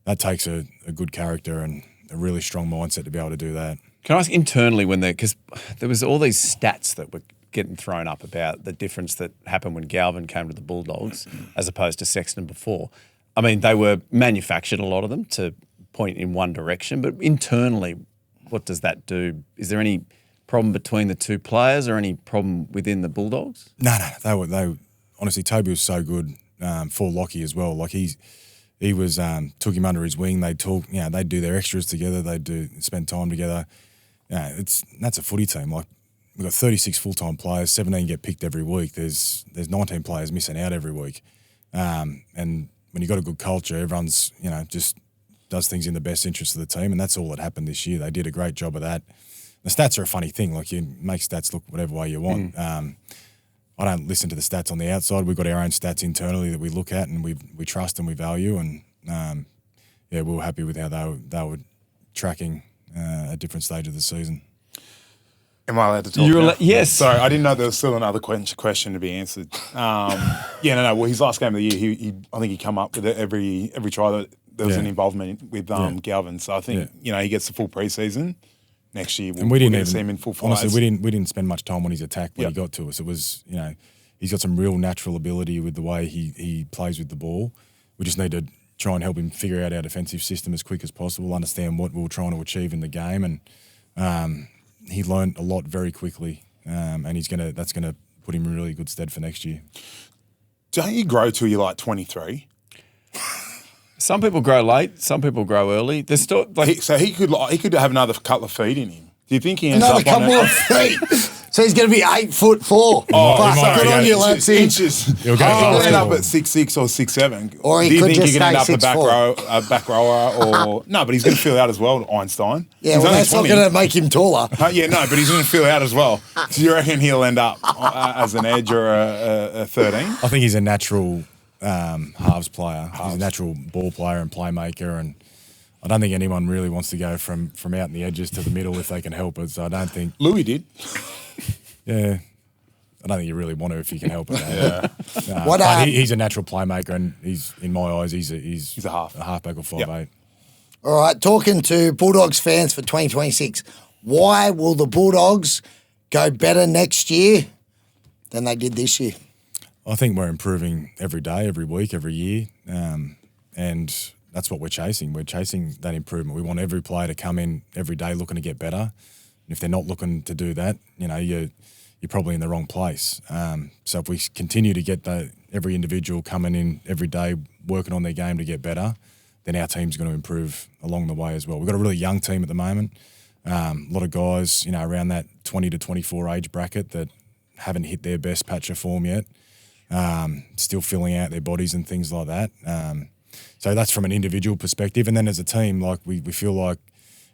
that takes a good character and a really strong mindset to be able to do that. Can I ask internally because there was all these stats that were getting thrown up about the difference that happened when Galvin came to the Bulldogs as opposed to Sexton before. I mean, they were manufactured, a lot of them, to point in one direction, but internally, what does that do? Is there any problem between the two players or any problem within the Bulldogs? No, they honestly, Toby was so good for Lachy as well. Like he was took him under his wing. They'd talk, they'd do their extras together. They'd spend time together. That's a footy team. Like we've got 36 full-time players, 17 get picked every week. There's 19 players missing out every week. And when you've got a good culture, everyone's, just does things in the best interest of the team, and that's all that happened this year. They did a great job of that. The stats are a funny thing. Like you make stats look whatever way you want. I don't listen to the stats on the outside. We've got our own stats internally that we look at and we trust and we value. And we were happy with how they were tracking at different stage of the season. Am I allowed to talk now? Yes. Sorry, I didn't know there was still another question to be answered. Well, his last game of the year, I think he come up with it every try that there was an involvement with Galvin. So I think he gets the full preseason. Next year, we didn't even see him in full flight. Honestly, we didn't spend much time on his attack when he got to us. It was, he's got some real natural ability with the way he plays with the ball. We just need to try and help him figure out our defensive system as quick as possible, understand what we were trying to achieve in the game, and he learned a lot very quickly, and that's gonna put him in really good stead for next year. Don't you grow till you're like 23? Some people grow late, some people grow early. There's still so he could have another couple of feet in him. Do you think he ends Another up on couple of feet. So he's going to be 8'4". Good on you, Lachy. Inches. He'll end up at 6'6" or 6'7". Or he Do you could think just he could end up stay a back rower or no? But he's going to fill out as well, Einstein. Yeah, he's well, only that's 20. not going to make him taller. But he's going to fill out as well. So you reckon he'll end up as an edge or a 13? I think he's a natural halves player. He's a natural ball player and playmaker, and I don't think anyone really wants to go from out in the edges to the middle if they can help it. So I don't think Louis did. Yeah, I don't think you really want to if you can help it. He's a natural playmaker, and he's in my eyes he's a halfback or 5'8". Yep. All right, talking to Bulldogs fans for 2026, why will the Bulldogs go better next year than they did this year? I think we're improving every day, every week, every year, and that's what we're chasing. We're chasing that improvement. We want every player to come in every day looking to get better. And if they're not looking to do that, you're probably in the wrong place. So if we continue to get every individual coming in every day working on their game to get better, then our team's going to improve along the way as well. We've got a really young team at the moment. A lot of guys, around that 20 to 24 age bracket that haven't hit their best patch of form yet. Still filling out their bodies and things like that. So that's from an individual perspective. And then as a team, like we feel like,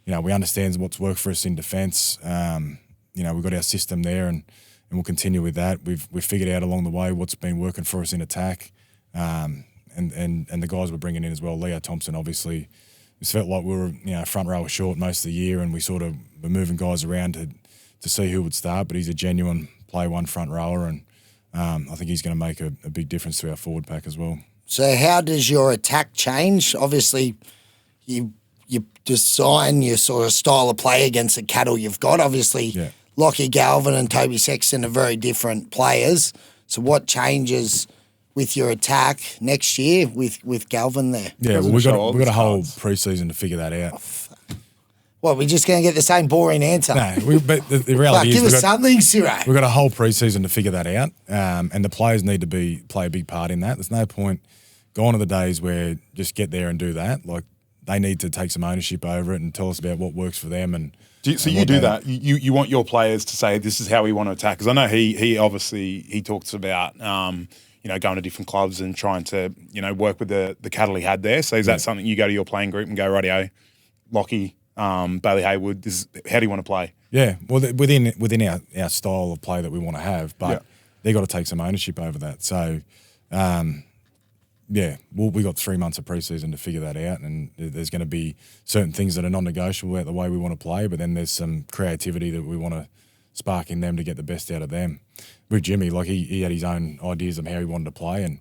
we understand what's worked for us in defence. We've got our system there and we'll continue with that. We've figured out along the way what's been working for us in attack. And the guys we're bringing in as well. Leo Thompson, obviously, it felt like we were, front row short most of the year, and we sort of were moving guys around to see who would start. But he's a genuine play one front rower, and I think he's going to make a big difference to our forward pack as well. So how does your attack change? Obviously, you design your sort of style of play against the cattle you've got. Obviously, Lachy, Galvin and Toby Sexton are very different players. So what changes with your attack next year with Galvin there? Yeah, well, we've got a whole pre-season to figure that out. What, we're just going to get the same boring answer? No, but the reality is... Give us something, Ciro. We've got a whole pre-season to figure that out, and the players need to play a big part in that. There's no point going to the days where just get there and do that. Like, they need to take some ownership over it and tell us about what works for them. And you do that. You want your players to say, this is how we want to attack. Because I know he obviously talks about... going to different clubs and trying to, work with the cattle he had there. So is that something you go to your playing group and go, rightio, Lachy, Bailey Haywood, how do you want to play? Yeah, well, within our style of play that we want to have, but they've got to take some ownership over that. So, we got 3 months of pre-season to figure that out, and there's going to be certain things that are non-negotiable about the way we want to play, but then there's some creativity that we want to sparking them to get the best out of them. With Jimmy, like he had his own ideas of how he wanted to play, and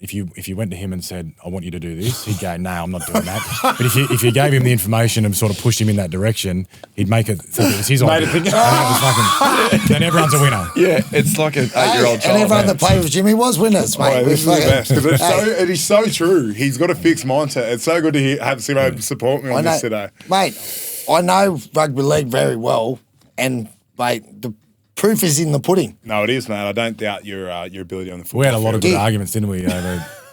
if you went to him and said, I want you to do this, he'd go, no, I'm not doing that. But if you gave him the information and sort of pushed him in that direction, he'd make it think it was his idea. Then everyone's a winner. Yeah, it's like an 8-year-old child. And everyone that played with Jimmy was winners, mate. This is the best. 'Cause it is so true. He's got a fixed mindset. It's so good to have Ciro support me on this today. Mate, I know rugby league very well, and, mate, the proof is in the pudding. No, it is, man. I don't doubt your ability on the football. We had a lot of field. good arguments, didn't we?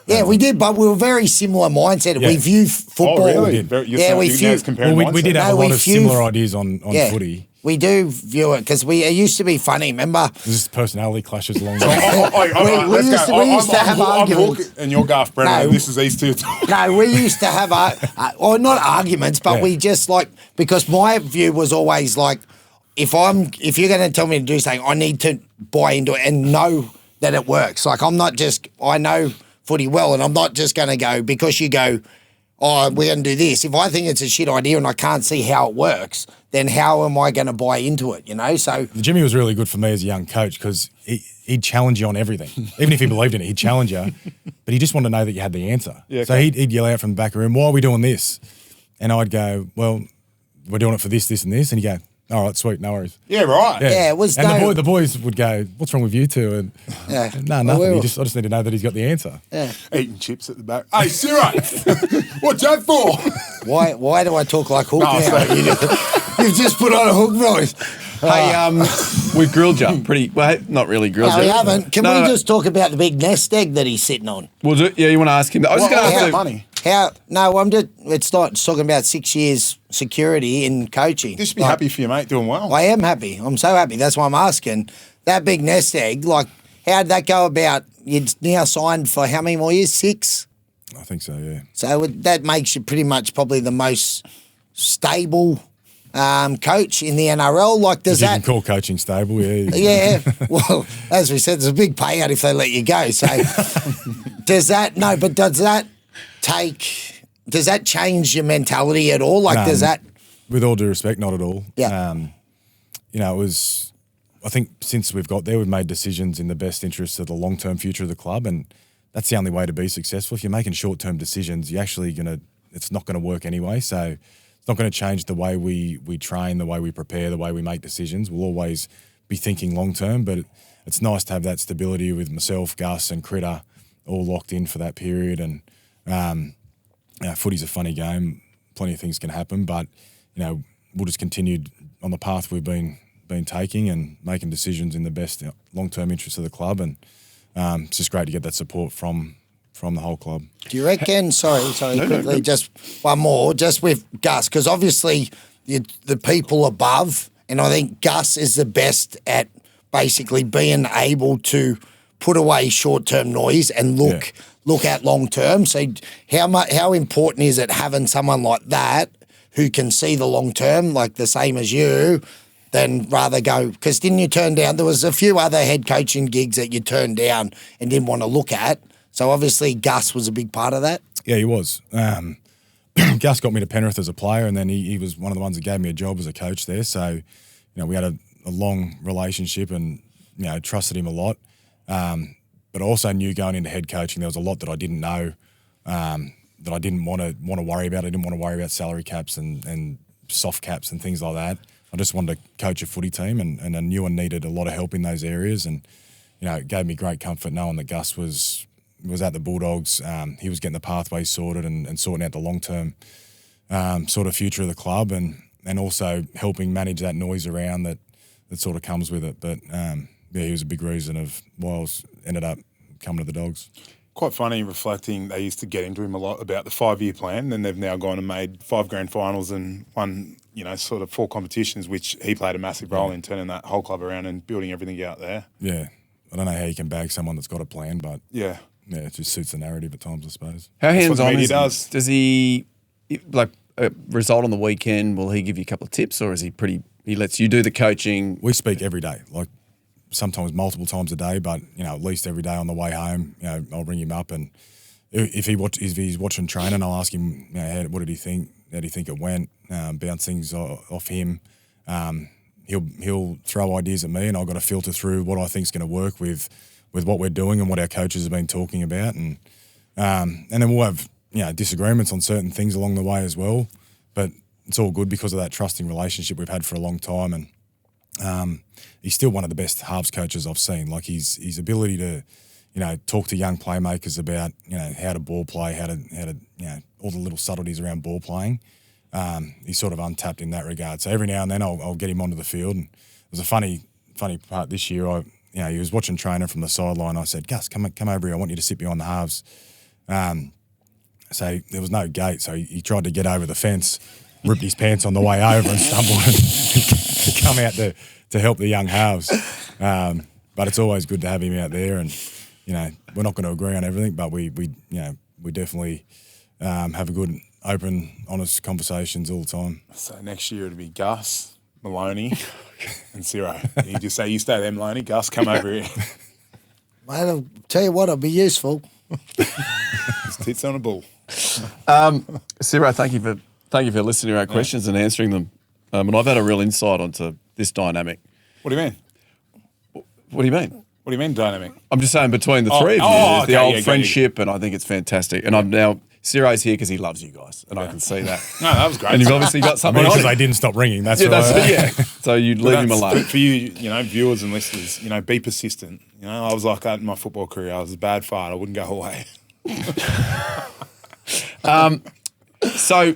Yeah, we did, but we were very similar mindset. Yeah. We view football. Oh, really? We view. We did have a lot of similar ideas on footy. We do view it because it used to be funny. Remember? There's personality clashes along the We way. used to have arguments. And you're Garth Brennan. No. This is these two. No, we used to have, not arguments, but we just because my view was always like, if you're going to tell me to do something, I need to buy into it and know that it works. Like I know footy well, and I'm not just going to go because you go, oh, we're going to do this. If I think it's a shit idea and I can't see how it works, then how am I going to buy into it, So Jimmy was really good for me as a young coach because he'd challenge you on everything. Even if he believed in it, he'd challenge you, but he just wanted to know that you had the answer. Yeah, so he'd yell out from the back of the room, why are we doing this? And I'd go, well, we're doing it for this, this, and this. And he'd go, all right, sweet, no worries. Yeah, right. Yeah, it was. And the boys would go, "What's wrong with you two?" And no, nothing. I just need to know that he's got the answer. Yeah. Eating chips at the back. Hey, Ciro, what's that for? Why do I talk like Hook now? You've just put on a Hook voice. Hey, we've grilled you pretty well. Not really grilled you. No, we haven't. Can we just talk about the big nest egg that he's sitting on? We'll do. Yeah, you want to ask him that? I was just going to ask money. It's not. It's talking about 6 years security in coaching. You should be happy for your mate doing well. I am happy. I'm so happy. That's why I'm asking. That big nest egg, how'd that go about? It's now signed for how many more years? 6? I think so, yeah. So that makes you pretty much probably the most stable coach in the NRL. Does you that... can call coaching stable, yeah. Yeah. Well, as we said, there's a big payout if they let you go. So does that change your mentality at all? Does that... With all due respect, not at all. Yeah. It was... I think since we've got there, we've made decisions in the best interest of the long-term future of the club, and that's the only way to be successful. If you're making short-term decisions, it's not going to work anyway. So it's not going to change the way we train, the way we prepare, the way we make decisions. We'll always be thinking long-term, but it's nice to have that stability with myself, Gus, and Critter all locked in for that period. And footy's a funny game. Plenty of things can happen, but we'll just continue on the path we've been taking and making decisions in the best long-term interest of the club, and it's just great to get that support from the whole club. Do you reckon? Sorry, quickly, just one more, just with Gus, because obviously the people above, and I think Gus is the best at basically being able to put away short-term noise and look at long-term. So how important is it having someone like that who can see the long-term, like the same as you, then rather go, because didn't you turn down, there was a few other head coaching gigs that you turned down and didn't want to look at. So obviously Gus was a big part of that. Yeah, he was. Gus got me to Penrith as a player, and then he was one of the ones that gave me a job as a coach there. So, we had a long relationship and, trusted him a lot. But I also knew going into head coaching, there was a lot that I didn't know, that I didn't want to worry about. I didn't want to worry about salary caps and soft caps and things like that. I just wanted to coach a footy team, and I knew I needed a lot of help in those areas. And, it gave me great comfort knowing that Gus was at the Bulldogs. He was getting the pathways sorted and sorting out the long-term sort of future of the club, and also helping manage that noise around that sort of comes with it. But, he was a big reason of why I ended up coming to the Dogs. Quite funny reflecting, they used to get into him a lot about the 5-year plan, then they've now gone and made 5 grand finals and won, sort of 4 competitions, which he played a massive role in turning that whole club around and building everything out there. Yeah. I don't know how you can bag someone that's got a plan, but yeah, it just suits the narrative at times, I suppose. How hands-on he does? Does he, a result on the weekend, will he give you a couple of tips, or is he he lets you do the coaching? We speak every day, sometimes multiple times a day, but at least every day on the way home, I'll ring him up, and if he's watching training, I'll ask him, what did he think? How do you think it went? Bounce things off him. he'll throw ideas at me, and I've got to filter through what I think is going to work with what we're doing and what our coaches have been talking about, and then we'll have disagreements on certain things along the way as well. But it's all good because of that trusting relationship we've had for a long time, and he's still one of the best halves coaches I've seen. Like his ability to talk to young playmakers about how to ball play, how to all the little subtleties around ball playing. He's sort of untapped in that regard. So every now and then I'll get him onto the field. And there's a funny part this year. He was watching trainer from the sideline. I said, Gus, come over here. I want you to sit behind the halves. So there was no gate. So he tried to get over the fence, ripped his pants on the way over and stumbled and come out to help the young halves. But it's always good to have him out there. And, we're not going to agree on everything, but we definitely have a good, open, honest conversations all the time. So next year it'll be Gus, Maloney, and Ciro. You just say, you stay there, Maloney. Gus, come over here. Mate, I'll tell you what, it'll be useful. His tits on a bull. Ciro, thank you for listening to our questions and answering them. And I've had a real insight onto this dynamic. What do you mean? What do you mean? What do you mean dynamic? I'm just saying between the three of you, there's the old friendship, and I think it's fantastic. And I'm now, Ciro's here because he loves you guys, and I can see that. No, that was great. And you've obviously got something on Because him. they didn't stop ringing. That's Yeah, right. So you'd leave him alone. For you, viewers and listeners, be persistent. I was like that in my football career. I was a bad fart. I wouldn't go away. So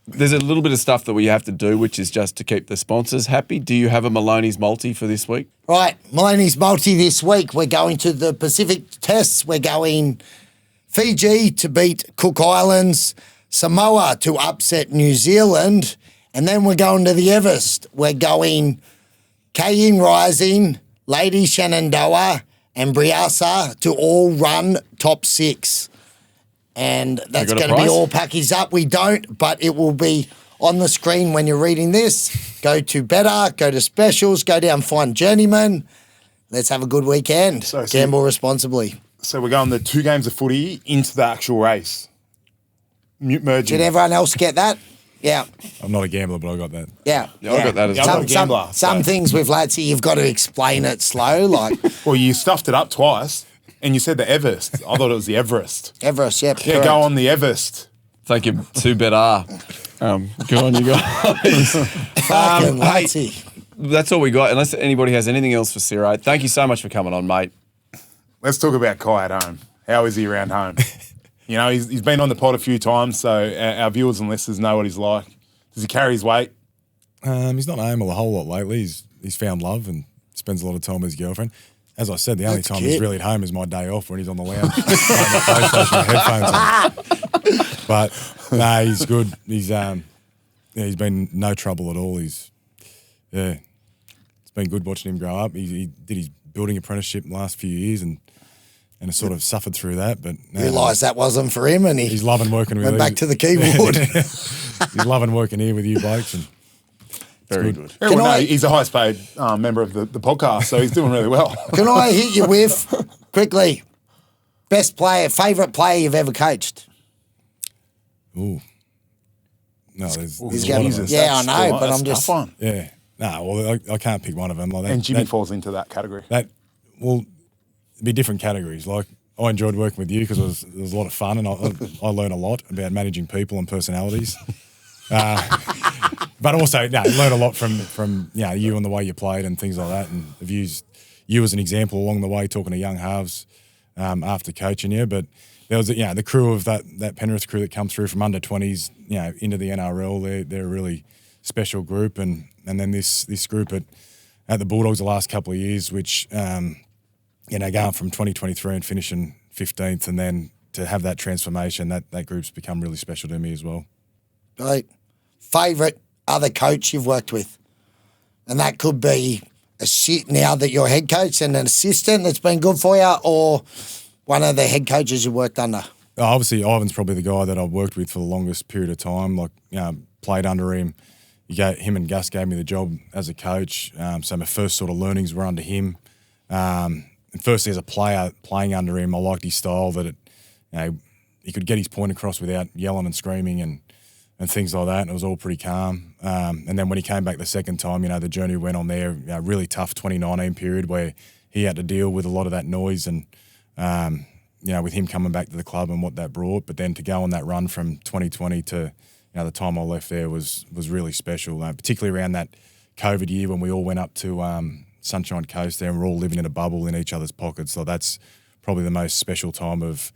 there's a little bit of stuff that we have to do, which is just to keep the sponsors happy. Do you have a Maloney's multi for this week? Right, Maloney's multi this week. We're going to the Pacific Tests. We're going Fiji to beat Cook Islands, Samoa to upset New Zealand, and then we're going to the Everest. We're going Kayin Rising, Lady Shenandoah, and Briasa to all run top 6. And that's got a going to be price? all packaged up. We don't, but it will be on the screen when you're reading this. Go to Better, go to Specials, go down, find Journeymen. Let's have a good weekend. So- Gamble responsibly. So we're going the 2 games of footy into the actual race. Merging. Did everyone else get that? Yeah. I'm not a gambler, but I got that. Yeah. Yeah, I got that as Yeah, well. I'm not a gambler, Some so- things with Lachy, you've got to explain it slow, like Well, you stuffed it up twice, and you said the Everest. I thought it was the Everest. Everest, yep. Yeah, go on the Everest. Thank you. 2 better. Good on you guys. Fucking hey, Lachy. that's all we got. Unless anybody has anything else for Ciro. Thank you so much for coming on, mate. Let's talk about Kai at home. How is he around home? He's been on the pod a few times, so our viewers and listeners know what he's like. Does he carry his weight? He's not home a whole lot lately. He's found love and spends a lot of time with his girlfriend. As I said, the only That's time cute. he's really at home is my day off when he's on the lounge playing the PlayStation with headphones on. But no, he's good. He's been no trouble at all. It's been good watching him grow up. He did his building apprenticeship the last few years and has sort of suffered through that. But no, Realised that wasn't for him and he's loving working with went you. back to the keyboard. He's loving working here with you blokes. And Very good. Everyone I- knows he's the highest paid member of the podcast, so he's doing really well. Can I hit you with, quickly, best player, favourite player you've ever coached? ooh. No, there's He's a lot of going- them. Yeah, I know, but that's I'm a tough just- one. Yeah. No, well, I can't pick one of them. Like that, And Jimmy that, falls into that category. Well, it'd be different categories. Like I enjoyed working with you because it was a lot of fun, and I learned a lot about managing people and personalities. But also, learn a lot from you and the way you played and things like that, and I've used you as an example along the way, talking to young halves after coaching you. But there was the crew of that Penrith crew that come through from under 20s, into the NRL. They're a really special group, and then this group at the Bulldogs the last couple of years, which going from 2023 and finishing 15th, and then to have that transformation, that group's become really special to me as well. Right. Favourite other coach you've worked with? And that could be now that you're head coach and an assistant that's been good for you, or one of the head coaches you worked under? Obviously, Ivan's probably the guy that I've worked with for the longest period of time. Played under him. Him and Gus gave me the job as a coach. So my first sort of learnings were under him. And firstly, as a player, playing under him, I liked his style that he could get his point across without yelling and screaming, and things like that, and it was all pretty calm. And then when he came back the second time, the journey went on there, really tough 2019 period where he had to deal with a lot of that noise and, with him coming back to the club and what that brought. But then to go on that run from 2020 to, the time I left there was really special, particularly around that COVID year when we all went up to Sunshine Coast there and we're all living in a bubble in each other's pockets. So that's probably the most special time of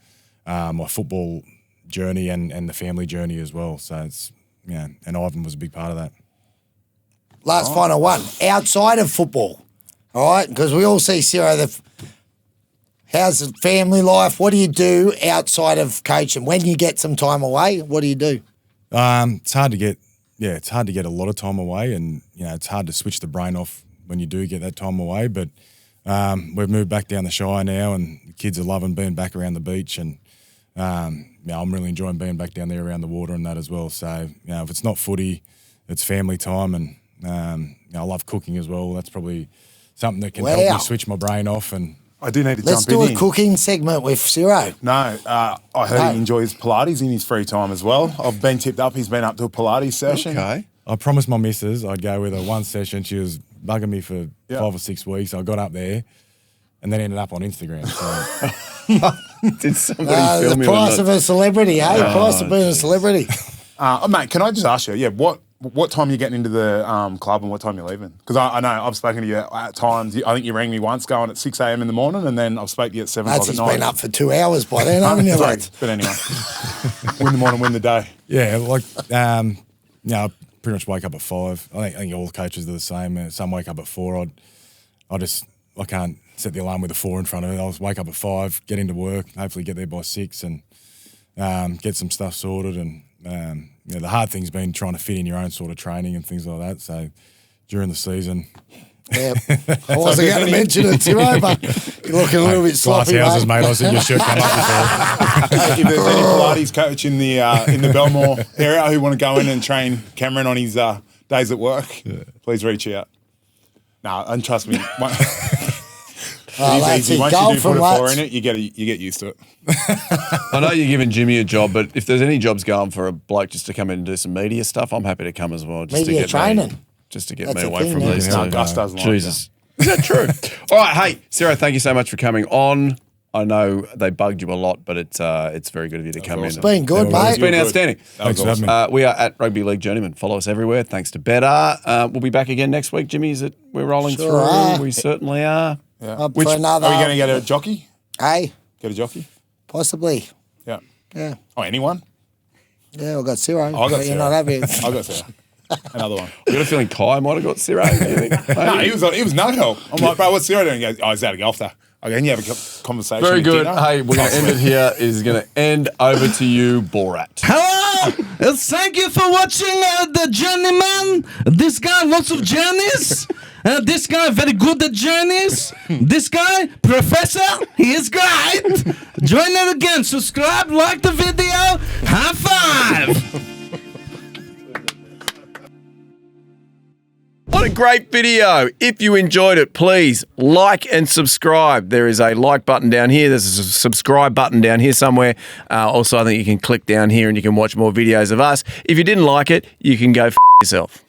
my football journey and the family journey as well. So it's, and Ivan was a big part of that. Last final one, outside of football, all right? Because we all see Ciro, how's the family life? What do you do outside of coaching? When you get some time away, what do you do? It's hard to get a lot of time away, and it's hard to switch the brain off when you do get that time away. But we've moved back down the Shire now, and the kids are loving being back around the beach, and I'm really enjoying being back down there around the water and that as well. So if it's not footy, it's family time, and I love cooking as well. That's probably something that can help me switch my brain off. And I do need to Let's jump in. do a cooking segment with Ciro. No, I heard he enjoys Pilates in his free time as well. I've been tipped up. He's been up to a Pilates session. Okay. I promised my missus I'd go with her one session. She was bugging me for 5 or 6 weeks. I got up there and then ended up on Instagram. So. Did somebody film the you? price of a celebrity, eh? The price of being a celebrity. Mate, can I just ask you, what time are you getting into the club and what time you're leaving? Because I know I've spoken to you at times. I think you rang me once going at 6 a.m. in the morning, and then I've spoken to you at 7 o'clock at He's night. been up for 2 hours by then, haven't you, mate? But anyway, win the morning, win the day. Yeah, I pretty much wake up at 5. I think all the coaches are the same. Some wake up at 4. I can't set the alarm with a 4 in front of it. I'll just wake up at 5, get into work, hopefully get there by 6 and get some stuff sorted. And the hard thing's been trying to fit in your own sort of training and things like that. So during the season. Yeah, I wasn't going to mention it, Ciro, but you're looking a little bit sloppy, glass houses, mate. mate. I seen your shirt come up before. If there's any Pilates coach in the Belmore area who want to go in and train Cameron on his days at work, please reach out. No, and trust me, it is easy. Once you do put a 4 in it, you get used to it. I know you're giving Jimmy a job, but if there's any jobs going for a bloke just to come in and do some media stuff, I'm happy to come as well. Just Media to get training. Just to get That's me a away thing from now. these No, two. Gus doesn't like Jesus. Is that true? All right, hey, Ciro, thank you so much for coming on. I know they bugged you a lot, but it's very good of you to come in. It's been good, Yeah, mate. It's been Good. outstanding. Thanks for having me. We are at Rugby League Journeymen. Follow us everywhere. Thanks to Better. We'll be back again next week. Jimmy, is it we're rolling Sure through? are. We certainly are. Up Which- for another. Are we going to get a jockey? Hey, Get a jockey? possibly. Yeah. Yeah. Oh, anyone? Yeah, we've got Ciro. I got but Ciro. you're not happy. I got Ciro. Another one. I got a feeling Kai might have got Ciro. Do you think? No, he was no help. I'm like, bro, what's Ciro doing? He goes, he's out of golf there. Okay, and you have a conversation. Very at good. dinner. Hey, we're going to end it here. Is going to end over to you, Borat. Hello! Thank you for watching the Journeyman. This guy, lots of journeys. This guy, very good at journeys. This guy, professor, he is great. Join it again. Subscribe, like the video. High five. What a great video. If you enjoyed it, please like and subscribe. There is a like button down here. There's a subscribe button down here somewhere. Also, I think you can click down here and you can watch more videos of us. If you didn't like it, you can go f yourself.